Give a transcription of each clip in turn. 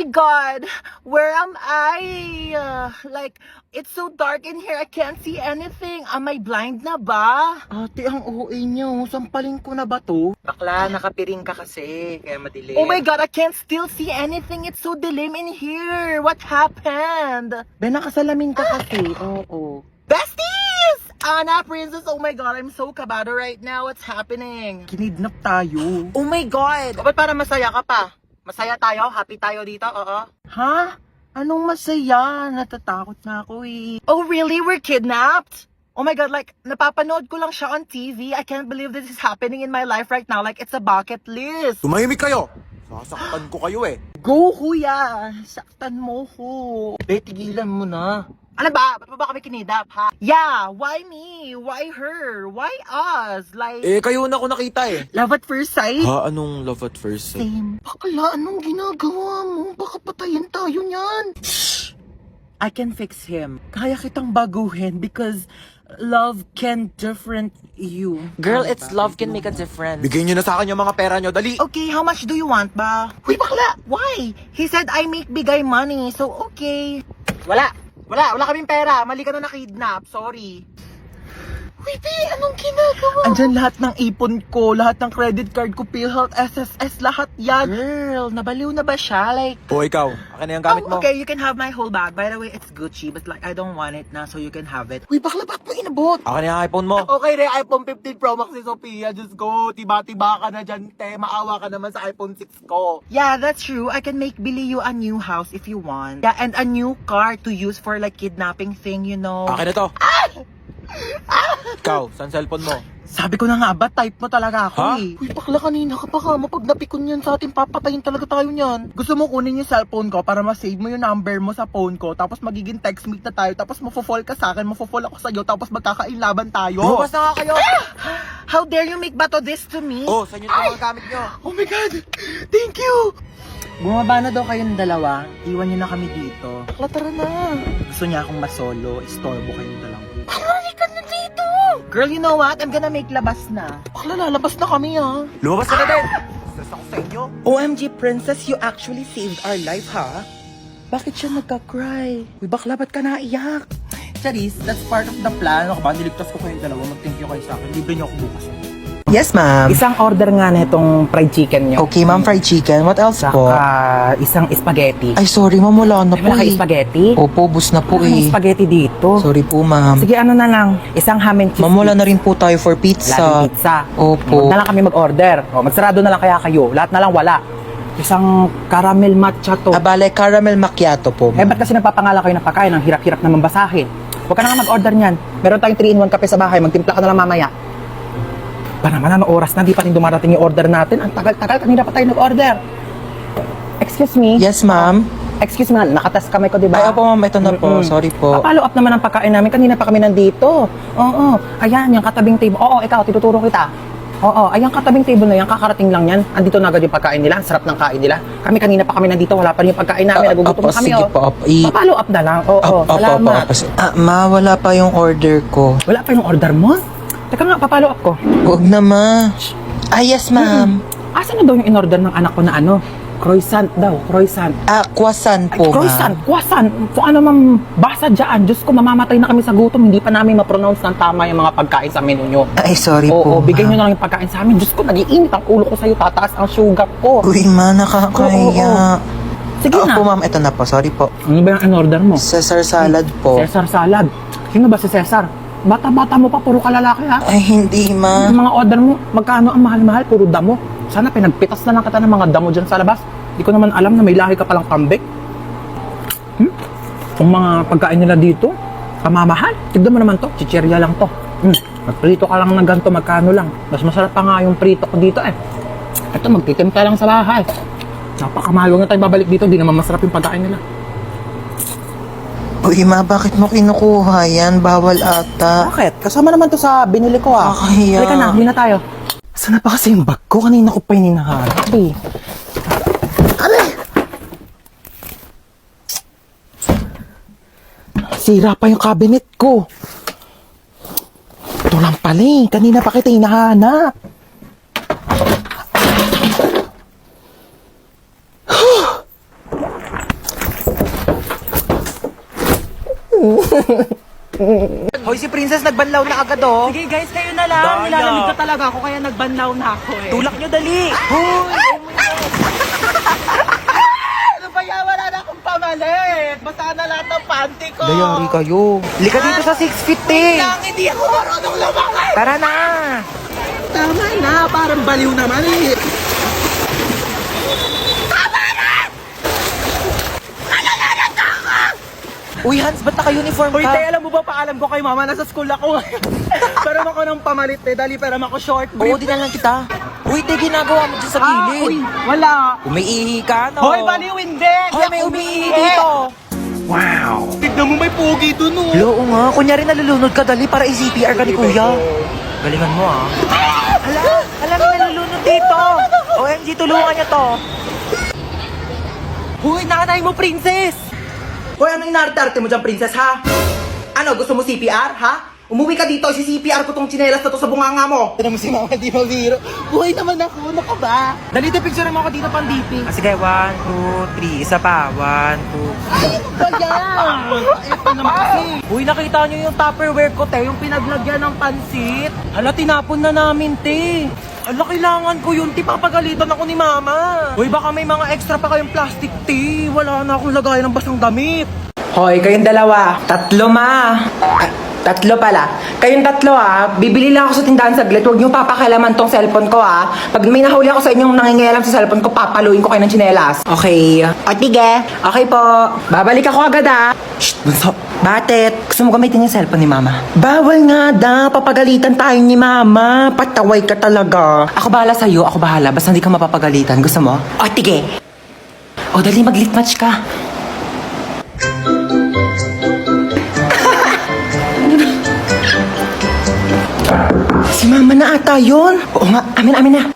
my God! Where am I? It's so dark in here. I can't see anything. Am I blind na ba? Ate, ang OA niyo. Sampalin ko na ba to? Bakla, nakapiring ka kasi, kaya madilim. Oh my God, I can't still see anything. It's so dilim in here. What happened? Ben, nakasalamin ka kasi. Oo. Besties! Anna, Princess, oh my God, I'm so kabado right now. What's happening? Kinidnap tayo. Oh my God! Ba't parang masaya ka pa? Masaya tayo? Happy tayo dito? Oo. Ha? Anong masaya? Natatakot na ako eh. Oh really? We're kidnapped? Oh my God, napapanood ko lang siya on TV. I can't believe this is happening in my life right now. It's a bucket list. Tumahimik kayo! Sasaktan ko kayo eh. Go, kuya! Saktan mo ko. Be, tigilan mo na. Ano ba? Ba't mo ba kami kinidap, ha? Yeah, why me? Why her? Why us? Kayo na ako nakita eh. Love at first sight? Ha? Anong love at first sight? Same. Bakla, anong ginagawa mo? Baka patayin tayo niyan. Shh! I can fix him. Kaya kitang baguhin because love can different you. Girl, it's love can make a difference. Bigyan nyo na sa akin yung mga pera nyo, dali! Okay, how much do you want ba? Uy, bakla! Why? He said I make bigay money, so okay. Wala kaming pera. Mali ka na nakidnap. Sorry. Uy, P, anong ginagawa? Andyan lahat ng ipon ko, lahat ng credit card ko, PhilHealth, SSS, lahat yan. Girl, nabaliw na ba siya? O ikaw, akin na yung gamit mo. Okay, you can have my whole bag. By the way, it's Gucci, but I don't want it na, so you can have it. Uy, bakla, ba't mo inabot? Akin na yung iPhone mo. Okay re, iPhone 15 Pro Max si Sophia. Diyos ko, tiba-tiba ka na dyan, te. Maawa ka naman sa iPhone 6 ko. Yeah, that's true. I can make Billy you a new house if you want. Yeah, and a new car to use for kidnapping thing, you know. Akin na to. Ikaw, saan cellphone mo? Sabi ko na nga ba, type mo talaga ako Ha? eh. Uy, bakla, kanina ka pa ka. Pag napikon yan sa atin, papatayin talaga tayo niyan. Gusto mo kunin yung cellphone ko para ma-save mo yung number mo sa phone ko, tapos magiging text meet na tayo, tapos mafo-fall ka sa akin, mafo-fall ako sa'yo, tapos magkakainlaban tayo. Lumabas na nga kayo. How dare you make bato this to me? Oh, saan yun yung mga gamit nyo? Oh my God! Thank you! Bumaba na daw kayong dalawa. Iwan niyo na kami dito. Bakla, tara na. Gusto niya akong masolo. Istorbo kayong dalawa. Halika na dito! Girl, you know what? I'm gonna make labas na. Bakla, lalabas na kami ha. Lumabas ka na din! Stress ako sa inyo. OMG, Princess, you actually saved our life, ha? Bakit siya nagka-cry? Uy, bakla, ba't ka naiyak? Charis, that's part of the plan. Ako ba, niligtas ko kayong dalawa. Mag-thank you kayo sa akin. Libre niyo ako bukas. Yes, ma'am. Isang order nga nitong fried chicken nyo. Okay, ma'am, fried chicken. What else po? Saka isang spaghetti. Ay, sorry, ma'am, wala na Ay, po wala kang eh. spaghetti? Opo, bus na po Wala kang eh. spaghetti dito. Sorry po, ma'am. Sige, ano na lang. Isang ham and cheese. Ma'am, wala na rin po tayo for Wala pizza. din pizza. Opo. Huwag na lang kami mag-order. O, magsarado na lang kaya kayo. Lahat na lang wala. Isang caramel matcha to. Abale, caramel macchiato po, Eh, ma'am. ba't kasi nagpapangalan kayo ng pagkain? Ang hirap-hirap naman basahin. Huwag ka na nga mag-order niyan. Meron tayong 3-in-1 kape sa bahay. Magtimpla ka na lang mamaya. Ba naman, ano oras na? Di pa rin dumarating yung order natin. Ang tagal-tagal. Kanina pa tayo nag-order. Excuse me? Yes, ma'am. Excuse me, nakatas kamay ko, di ba? Ay, opo, ma'am. Ito na po. Sorry po. Follow up naman ang pagkain namin. Kanina pa kami nandito. Oo. Ayan, yung katabing table. Oo, ikaw, tinuturo kita. Oo, ayan katabing table na yan. Kakarating lang yan. Andito na agad yung pagkain nila. Ang sarap ng kain nila. Kami kanina pa kami nandito. Wala pa rin yung pagkain namin. Nagugutom na kami. sige po. Follow up na lang. Oo, salamat. Ma, wala pa yung order ko. Wala pa yung order mo? Teka nga, papalo up ko. Huwag na, ma. Ah, yes, ma'am. Asa na daw yung in-order ng anak ko na ano? Croissant daw, croissant. Ah, croissant Ay, po, croissant, ma'am. croissant. Kung ano mang basa dyan. Diyos ko, mamamatay na kami sa gutom. Hindi pa namin ma-pronounce ng tama yung mga pagkain sa menu nyo. Ay, sorry Oo, po, bigay nyo ma'am. na lang yung pagkain sa amin. Diyos ko, nag-iinit ang ulo ko sa'yo. Tataas ang sugar ko. Uy, ma, nakakaya. Sige na. Opo, ma'am. Ito na po. Sorry po. Ano ba yung in-order mo? Caesar salad po. Cesar salad. Sino ba si Cesar? Bata-bata mo pa, puro kalalaki ha? Ay, hindi, ma. Yung mga order mo, magkano ang mahal-mahal? Puro damo. Sana pinagpitas na lang kita ng mga damo dyan sa labas. Hindi ko naman alam na may lahi ka palang kambing. Kung mga pagkain nila dito, kamamahal. Tignan mo naman to, chichirya lang to. Magprito ka lang ng ganito, magkano lang. Mas masarap pa nga yung prito ko dito eh. Ito, magtitimpla lang sa bahay. Napakamahal, huwag na tayo babalik dito, di naman masarap yung pagkain nila. Uy, ma, bakit mo kinukuha yan? Bawal ata. Bakit? Kasama naman to sa binili ko ah. Kakahiya. Halika na, huli na tayo. Saan na pa kasi yung bag ko? Kanina ko pa yung hinahanap eh. Sira pa yung cabinet ko. Ito lang pala eh. Kanina pa kita hinahanap. Hoy, si Princess nagbanlaw na agad, oh. Sige guys, kayo na lang. Daya. Nilalamig na talaga ako kaya nagbanlaw na ako eh. Tulak nyo, dali. Ano ba yan? Wala na akong pamalit. Basta na lahat ng panty ko. Dayari kayo. Lika dito sa 6 feet, eh. Lang, hindi ako marunong lumakad. Tara na. Tama na, parang baliw naman eh. Uy, Hans, ba't naka-uniform Uy, ka? te, alam mo ba, paalam ko kay mama, nasa school ako. Pero ako ng pamalit eh, dali pero ako short Oo, brief. din lang kita. Uy, te, ginagawa mo dyan sa Uy, gilid. wala. Umiihi ka, no? Hoy, baliw hindi. Hoy, may umiihi dito. Tignan mo may pogi dun, oh. Oo nga, kunyari nalulunod ka, dali para i-CPR ka ni kuya. Galingan mo, ah. Hala, may nalulunod dito. OMG, tulungan niyo to. Hoy, nanay mo, princess. Hoy, ano inarte-arte mo dyan, princess, ha? Ano, gusto mo CPR, ha? Umuwi ka dito, si-CPR ko tong tsinelas na to sa bunganga mo. Tignan mo si mama, di mabiro. Buhay naman ako, ano ka ba? Dali, te, picture mo ako dito pang DP. Sige, 1, 2, 3, isa pa, 1, 2. Ba yan? Ito naman kasi. Uy, nakita niyo yung Tupperware ko, te, yung pinaglagyan ng pansit. Hala, tinapon na namin, te. Ala, kailangan ko yun, te, papagalitan ako ni mama. Uy, baka may mga extra pa kayong plastic, te. Wala na akong lagayan ng basang damit. Hoy, kayong dalawa. Tatlo, ma. Tatlo pala. Kayong tatlo, bibili lang ako sa tindahan saglit. Huwag niyo papakailaman tong cellphone ko, Pag may nahuli ako sa inyong nangingialam sa cellphone ko, papaluin ko kayo ng tsinelas. Okay. O, tige. Okay po. Babalik ako agad, Shh, bunso. Bakit? Gusto mo gamitin yung cellphone ni mama? Bawal nga daw. Papagalitan tayo ni mama. Pataway ka talaga. Ako bahala sa'yo. Ako bahala. Basta hindi ka mapapagalitan. Gusto mo? O, tige. O, dali mag-lip match ka. Si mama na ata yun. Oo nga, amin na.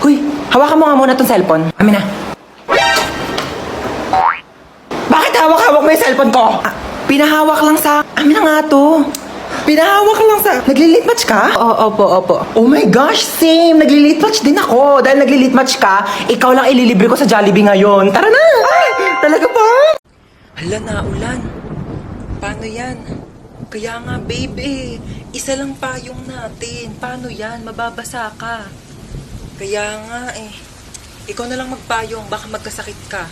Huy, hawakan mo nga muna tong cellphone. Amin na. Bakit hawak-hawak mo yung cellphone ko? Pinahawak lang sa... Amin na nga to. Pinahawak lang sa... Nagli-lit match ka? Opo. Oh my gosh, same. Nagli-lit match din ako. Dahil nagli-lit match ka, ikaw lang ililibre ko sa Jollibee ngayon. Tara na! Ay, talaga ba? Hala na, ulan. Paano yan? Kaya nga, babe, isa lang payong natin. Paano yan? Mababasa ka. Kaya nga, ikaw na lang magpayong, baka magkasakit ka.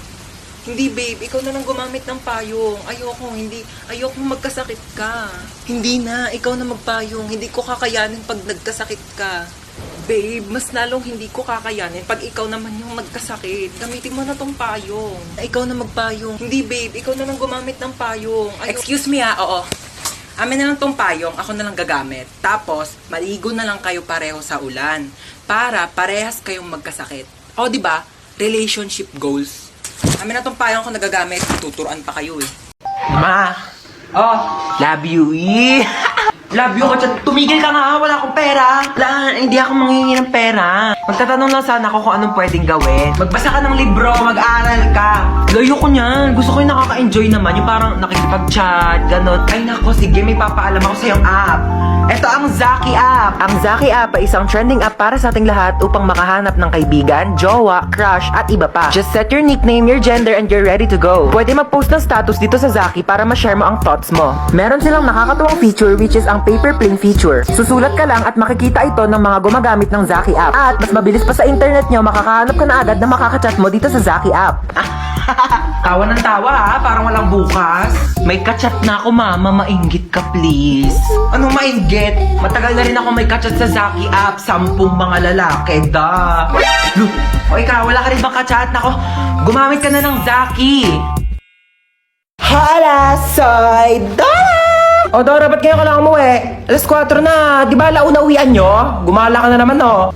Hindi, babe, ikaw na lang gumamit ng payong. Ayoko magkasakit ka. Hindi na, ikaw na magpayong. Hindi ko kakayanin pag nagkasakit ka. Babe, mas lalong hindi ko kakayanin pag ikaw naman yung magkasakit. Gamitin mo na tong payong. Ikaw na magpayong. Hindi, babe, ikaw na lang gumamit ng payong. Excuse me, oo. Amin na lang tong payong, ako na lang gagamit. Tapos, maligo na lang kayo pareho sa ulan. Para parehas kayong magkasakit. O, di ba? Relationship goals. Amin na tong payong ako nagagamit. Tuturuan pa kayo Ma! Oh, love you, Love you ko, tumigil ka nga, wala akong pera. Hindi ako manghingi ng pera. Magtatanong lang sana ako kung anong pwedeng gawin. Magbasa ka ng libro, mag-aral ka. Layo ko niyan. Gusto ko yung nakaka-enjoy naman. Yung parang nakikipag-chat, ganun. Ay nako, sige, may papaalam ako sa yung app. Ito ang Zaki app. Ang Zaki app ay isang trending app para sa ating lahat upang makahanap ng kaibigan, jowa, crush, at iba pa. Just set your nickname, your gender, and you're ready to go. Pwede mag-post ng status dito sa Zaki para ma-share mo ang thoughts mo. Meron silang nakakatuwang feature which is ang paper plane feature. Susulat ka lang at makikita ito ng mga gumagamit ng Zaki app. At mas mabilis pa sa internet nyo, makakahanap ka na agad na makakachat mo dito sa Zaki app. Tawa ng tawa parang walang bukas. May kachat na ako, mama, mainggit ka please. Anong mainggit? Matagal na rin ako may kachat sa Zaki app. 10 mga lalaki, da. O ikaw, wala ka rin bang kachat? Nako, gumamit ka na ng Zaki. Hala, soy Dora! O Dora, ba't ngayon ka lang umuwi? Alas 4 na, di ba launa uwian nyo? Gumala ka na naman, no?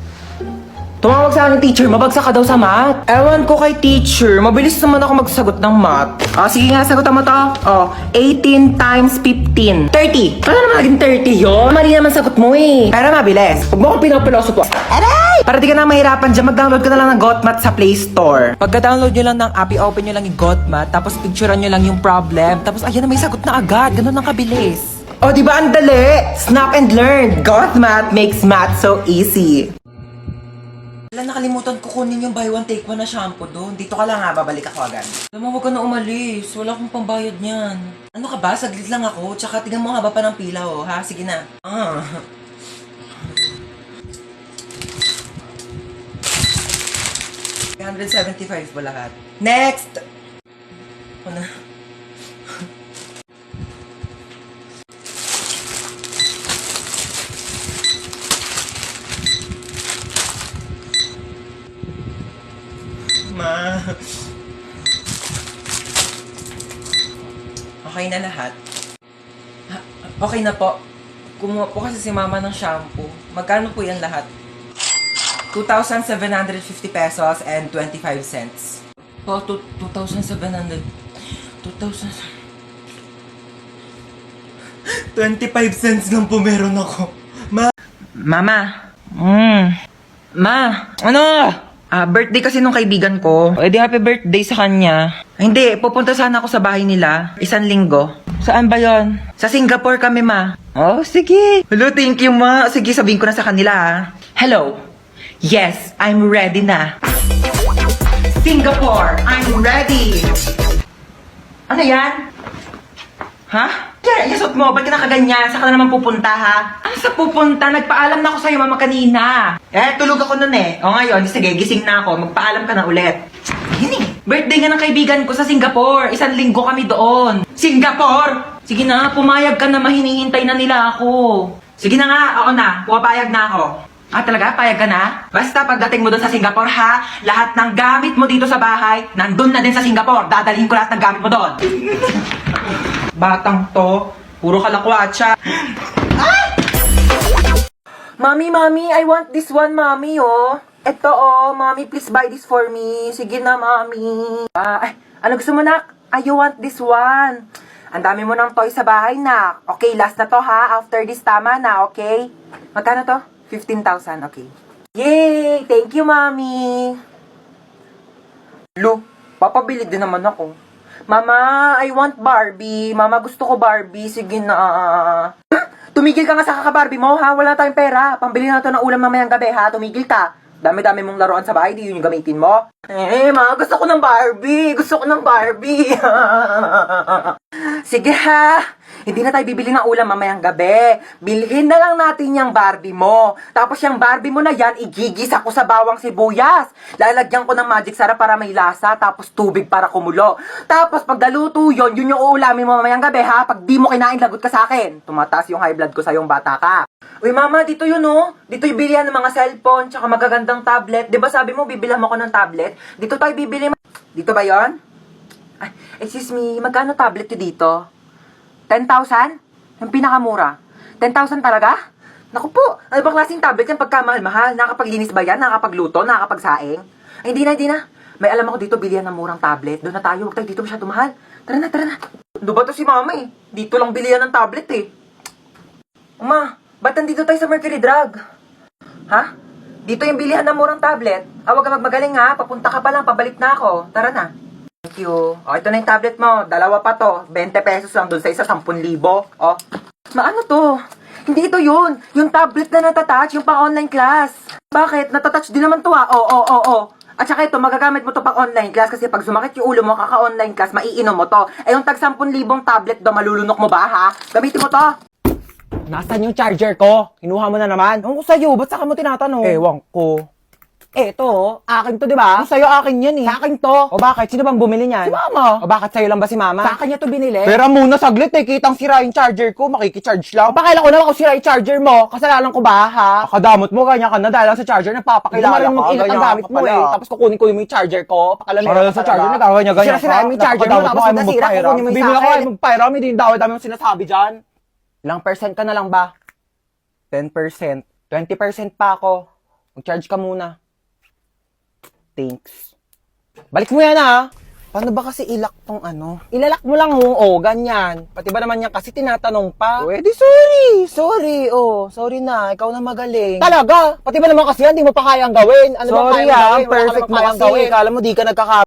Tumawag sa akin, teacher, mabagsak ka daw sa math. Ewan ko kay teacher, mabilis naman ako magsagot ng math. Sige nga, sagutan mo to. 18 times 15. 30. Paano naman naging 30 yun? Mali naman sagot mo Pero mabilis. Huwag mo akong pinapiloso po. Aray! Para di ka na mahirapan dyan, mag-download ka na lang ng GotMath sa Play Store. Pagka-download nyo lang ng app, i-open nyo lang yung GotMath, tapos picturean nyo lang yung problem, tapos ayan na may sagot na agad. Ganun ang kabilis. Di ba ang dali? Snap and learn. GotMath makes math so easy. Wala, nakalimutan ko kunin yung buy one take one na shampoo doon. Dito ka lang ha, babalik ako agad. Alam mo, huwag ka na umalis. Wala akong pambayad niyan. Ano ka ba? Saglit lang ako. Tsaka tingnan mo haba pa ng pila oh, ha? Sige na. Ah. $175 po lahat. Next! Ano? Ma. Okay na lahat? Okay na po. Kumuha po kasi si mama ng shampoo. Magkano po yan lahat? 2,750 pesos and 25 cents. Po, 2,700. 2,000. 25 cents lang po meron ako. Mama. Ma. Ano? Birthday kasi nung kaibigan ko. Eh di happy birthday sa kanya. Hindi, pupunta sana ako sa bahay nila. 1 linggo. Saan ba yon? Sa Singapore kami, ma. Oh, sige. Hello, thank you, ma. Sige, sabihin ko na sa kanila, ha. Hello. Yes, I'm ready na. Singapore, I'm ready. Ano yan? Ha? Kaya, yasot mo, ba't ka nakaganyan? Saan ka na naman pupunta, ha? Ah, sa pupunta? Nagpaalam na ako sa'yo, mama, kanina. Tulog ako nun eh. O ngayon, sige, gising na ako. Magpaalam ka na ulit. Hini, birthday nga ng kaibigan ko sa Singapore. 1 linggo kami doon. Singapore! Sige na, pumayag ka na, mahinihintay na nila ako. Sige na nga, ako na. Pumapayag na ako. Ah, talaga? Payag ka na? Basta pagdating mo doon sa Singapore, ha? Lahat ng gamit mo dito sa bahay, nandun na din sa Singapore. Dadalhin ko lahat ng gamit mo doon. Batang to, puro kalakwatsa. Ah! Mami, I want this one, mami, oh. Eto, oh, mami, please buy this for me. Sige na, mami. Ano gusto mo, nak? You want this one. Ang dami mo ng toy sa bahay, nak. Okay, last na to, ha? After this, tama na, okay? Magkano to? 15,000, okay. Yay! Thank you, mami. Lo, papabili din naman ako. Mama, I want Barbie. Mama, gusto ko Barbie. Sige na. Tumigil ka nga sa kaka-Barbie mo, ha? Wala tayong pera. Pambili na to ng ulam mamayang gabi, ha? Tumigil ka. Dami-dami mong laruan sa bahay, di yun yung gamitin mo. Ma, gusto ko ng Barbie. Gusto ko ng Barbie. Sige, ha? Hindi na tayo bibili ng ulam mamayang gabi. Bilhin na lang natin yung Barbie mo. Tapos yung Barbie mo na yan, igigisa ko sa bawang sibuyas. Lalagyan ko ng magic sarap para may lasa, tapos tubig para kumulo. Tapos pag naluto yun yung uulamin mo mamayang gabi, ha? Pag di mo kinain, lagot ka sa akin. Tumataas yung high blood ko sa yung bata ka. Uy, mama, dito yun, oh. Dito yung bilihan ng mga cellphone, tsaka magagandang tablet. Diba sabi mo, bibilang mo ko ng tablet? Dito tayo bibili. Dito ba yon? Ay, excuse me, magkano tablet yun dito? 10,000? Yung pinakamura. 10,000 talaga? Naku po, ano bang klaseng tablet yan pagkamahal-mahal? Nakakapaglinis ba yan? Nakakapagluto? Nakakapagsaing? Ay, hindi na. May alam ako dito, bilihan ng murang tablet. Doon na tayo, huwag tayo dito masyado mahal. Tara na. Ano ba to si mama eh? Dito lang bilihan ng tablet eh. Uma, ba't nandito tayo sa Mercury Drug? Ha? Dito yung bilihan ng murang tablet. Huwag ka magmagaling ha, papunta ka pa lang, pabalik na ako. Tara na. Thank you. Ito na yung tablet mo. 2 pa to. 20 pesos lang dun sa isa, 10,000. Ano to? Hindi ito yun. Yung tablet na natatouch, yung pang-online class. Bakit? Natatouch din naman to ha. Oo. At saka ito, magagamit mo to pang-online class kasi pag sumakit yung ulo mo, kaka-online class, maiinom mo to. Yung tag 10,000 tablet do, malulunok mo ba ha? Gamitin mo to. Nasaan yung charger ko? Kinuha mo na naman? Ewan ko sa'yo, ba't saka mo tinatanong? Ewan ko. Eto, akin to, di ba? Sa'yo akin yan eh. Sa akin to. O bakit? Sino bang bumili niyan? Si mama. O bakit sa'yo lang ba si mama? Sa akin niya to binili. Pero muna saglit eh, kitang sira yung charger ko, makikicharge lang. O pakailan ko naman kung sira yung charger mo, kasalanan ko ba ha? Akadamot mo, ganyan ka na dahil lang sa charger, nagpapakilala ka. Mag-init ang gamit mo eh. Tapos kukunin ko yung charger ko, pakalamin ka sa charger, nagkaganyan-ganyan ka. Sira-sira mo yung charger mo, tapos nasira, kukunin mo yung sa akin. Magpairam, hindi yung dami mong sinasabi dyan. Ilang percent ka na lang ba? 10%. 20% pa ako. Mag-charge ka muna. Thanks. Balik mo yan ha. Paano ba kasi ilak tong ano? Ilalak mo lang ganyan. Pati ba naman yan kasi tinatanong pa? O, edi sorry. Sorry na. Ikaw na magaling. Talaga? Pati ba naman kasi yan, di mo pa kayang gawin? Ano ba kayang gawin? Perfect mo kasi. Kala mo di ka nagkaka